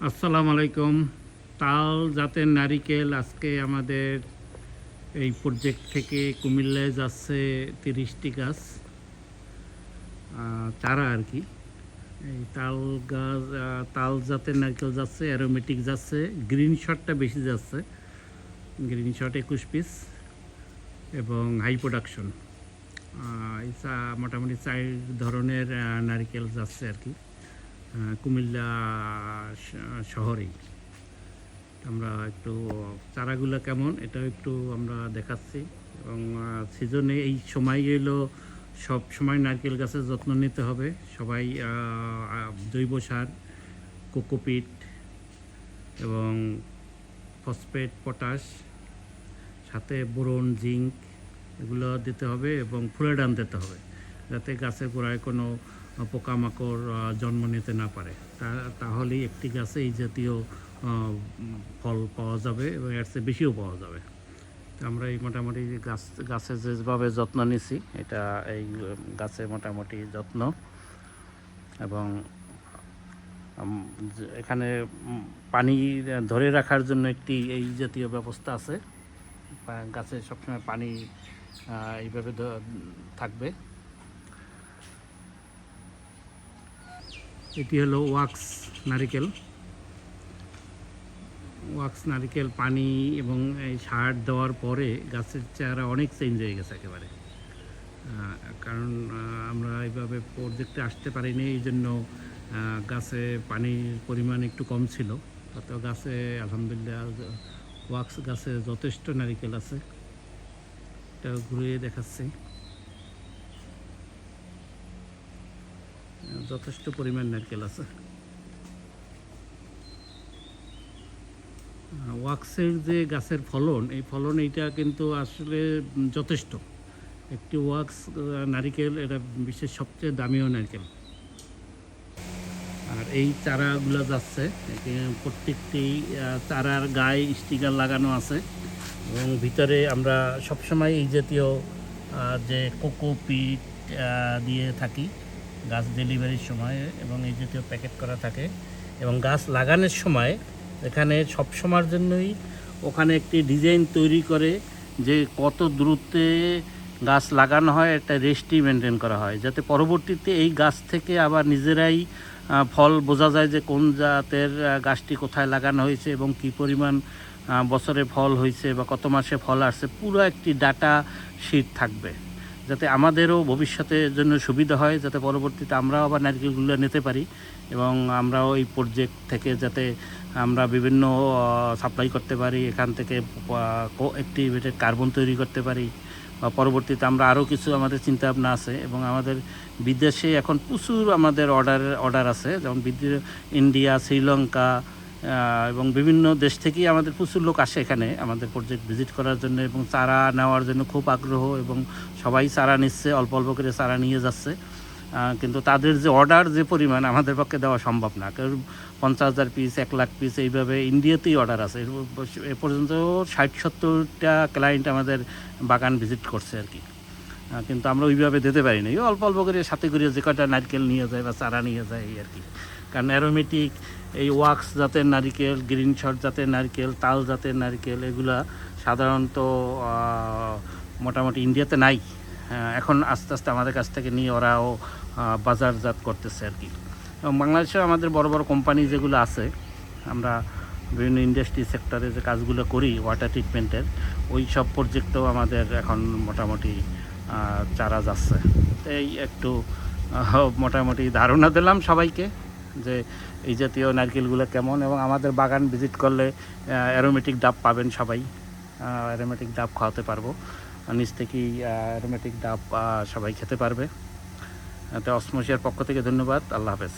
আসসালামু আলাইকুম। তাল জাতের নারিকেল আজকে আমাদের এই প্রজেক্ট থেকে কুমিল্লায় যাচ্ছে 30টি গাছ, চারা আর কি। এই তাল গাছ, তাল জাতের নারকেল যাচ্ছে, অ্যারোমেটিক যাচ্ছে, গ্রিন শটটা বেশি যাচ্ছে। গ্রিন শট 21 পিস এবং হাই প্রোডাকশন। মোটামুটি 4 ধরনের নারকেল যাচ্ছে আর কি, কুমিল্লা শহরেই। আমরা একটু চারাগুলো কেমন এটাও একটু আমরা দেখাচ্ছি। এবং সিজনে এই সময় এলো, সব সময় নারকেল গাছের যত্ন নিতে হবে সবাই। জৈব সার, কোকোপিট এবং ফসফেট, পটাশ, সাথে বোরন, জিঙ্ক এগুলো দিতে হবে এবং ফুলেডান দিতে হবে, যাতে গাছের গোড়ায় কোনো পোকামাকড় জন্ম নিতে না পারে। তাহলেই একটি গাছে এই জাতীয় ফল পাওয়া যাবে এবং এর চেয়ে বেশিও পাওয়া যাবে। তো আমরা এই মোটামুটি গাছের যেভাবে যত্ন নিছি, এটা এই গাছে মোটামুটি যত্ন। এবং এখানে পানি ধরে রাখার জন্য একটি এই জাতীয় ব্যবস্থা আছে। গাছে সবসময় পানি এইভাবে থাকবে। এটি হলো ওয়াক্স নারিকেল। ওয়াক্স নারিকেল পানি এবং এই সার দেওয়ার পরে গাছের চেহারা অনেক চেঞ্জ হয়ে গেছে একেবারে। কারণ আমরা এইভাবে প্রজেক্টে আসতে পারিনি, এই জন্য গাছে পানির পরিমাণ একটু কম ছিল। তাতে গাছে আলহামদুলিল্লাহ ওয়াক্স গাছে যথেষ্ট নারিকেল আছে। এটা ঘুরিয়ে দেখাচ্ছি, যথেষ্ট পরিমাণ নারকেল আছে। ওয়াক্সের যে গাছের ফলন, এই ফলন এইটা কিন্তু আসলে যথেষ্ট। একটি ওয়াক্স নারিকেল এটা বিশ্বের সবচেয়ে দামিও নারকেল। আর এই চারাগুলো যাচ্ছে, প্রত্যেকটি চারার গায়ে স্টিকার লাগানো আছে এবং ভিতরে আমরা সবসময় এই জাতীয় যে কোকোপিট দিয়ে থাকি গাছ ডেলিভারির সময়, এবং এই জাতীয় প্যাকেট করা থাকে। এবং গাছ লাগানোর সময় এখানে সব সময়ের জন্যই ওখানে একটি ডিজাইন তৈরি করে যে কত দূরত্বে গাছ লাগানো হয়, একটা রেস্টি মেনটেন করা হয়, যাতে পরবর্তীতে এই গাছ থেকে আবার নিজেরাই ফল বোঝা যায় যে কোন জাতের গাছটি কোথায় লাগানো হয়েছে এবং কী পরিমাণ বছরে ফল হয়েছে বা কত মাসে ফল আসছে। পুরো একটি ডাটা শিট থাকবে, যাতে আমাদেরও ভবিষ্যতের জন্য সুবিধা হয়, যাতে পরবর্তীতে আমরাও আবার নারকেলগুলো নিতে পারি এবং আমরাও এই প্রজেক্ট থেকে যাতে আমরা বিভিন্ন সাপ্লাই করতে পারি, এখান থেকে কো অ্যাক্টিভেটেড কার্বন তৈরি করতে পারি। বা পরবর্তীতে আমরা আরও কিছু আমাদের চিন্তাভাবনা আছে এবং আমাদের বিদেশে এখন প্রচুর আমাদের অর্ডার আছে, যেমন ইন্ডিয়া, শ্রীলঙ্কা এবং বিভিন্ন দেশ থেকেই আমাদের প্রচুর লোক আসে এখানে আমাদের প্রজেক্ট ভিজিট করার জন্য এবং চারা নেওয়ার জন্য খুব আগ্রহ, এবং সবাই চারা নিচ্ছে, অল্প অল্প করে চারা নিয়ে যাচ্ছে। কিন্তু তাদের যে অর্ডার যে পরিমাণ আমাদের পক্ষে দেওয়া সম্ভব না, কারণ 50,000 পিস, 1 লাখ পিস এইভাবে ইন্ডিয়াতেই অর্ডার আছে। এ পর্যন্ত 60-70টা ক্লায়েন্ট আমাদের বাগান ভিজিট করছে আর কি। কিন্তু আমরা ওইভাবে দিতে পারি না, অল্প অল্প করে সাথে করে যে কটা নারকেল নিয়ে যায় বা চারা নিয়ে যায় এই আর কি। কারণ অ্যারোমেটিক, এই ওয়াক্স জাতের নারিকেল, গ্রিন শট জাতের নারকেল, তাল জাতের নারকেল এগুলা সাধারণত মোটামুটি ইন্ডিয়াতে নাই। এখন আস্তে আস্তে আমাদের কাছ থেকে নিয়ে ওরাও বাজারজাত করতেছে আর কি। এবং বাংলাদেশেও আমাদের বড় বড় কোম্পানি যেগুলো আছে, আমরা বিভিন্ন ইন্ডাস্ট্রি সেক্টরে যে কাজগুলো করি ওয়াটার ট্রিটমেন্টের, ওই সব প্রজেক্টেও আমাদের এখন মোটামুটি চারা যাচ্ছে। এই একটু মোটামুটি ধারণা দিলাম সবাইকে যে এই জাতীয় নারকেলগুলো কেমন। এবং আমাদের বাগান ভিজিট করলে অ্যারোমেটিক ডাব পাবেন সবাই, অ্যারোমেটিক ডাব খাওয়াতে পারবো, নিচ থেকেই অ্যারোমেটিক ডাব সবাই খেতে পারবে। তো অসমোসিয়ার পক্ষ থেকে ধন্যবাদ। আল্লাহ হাফেজ।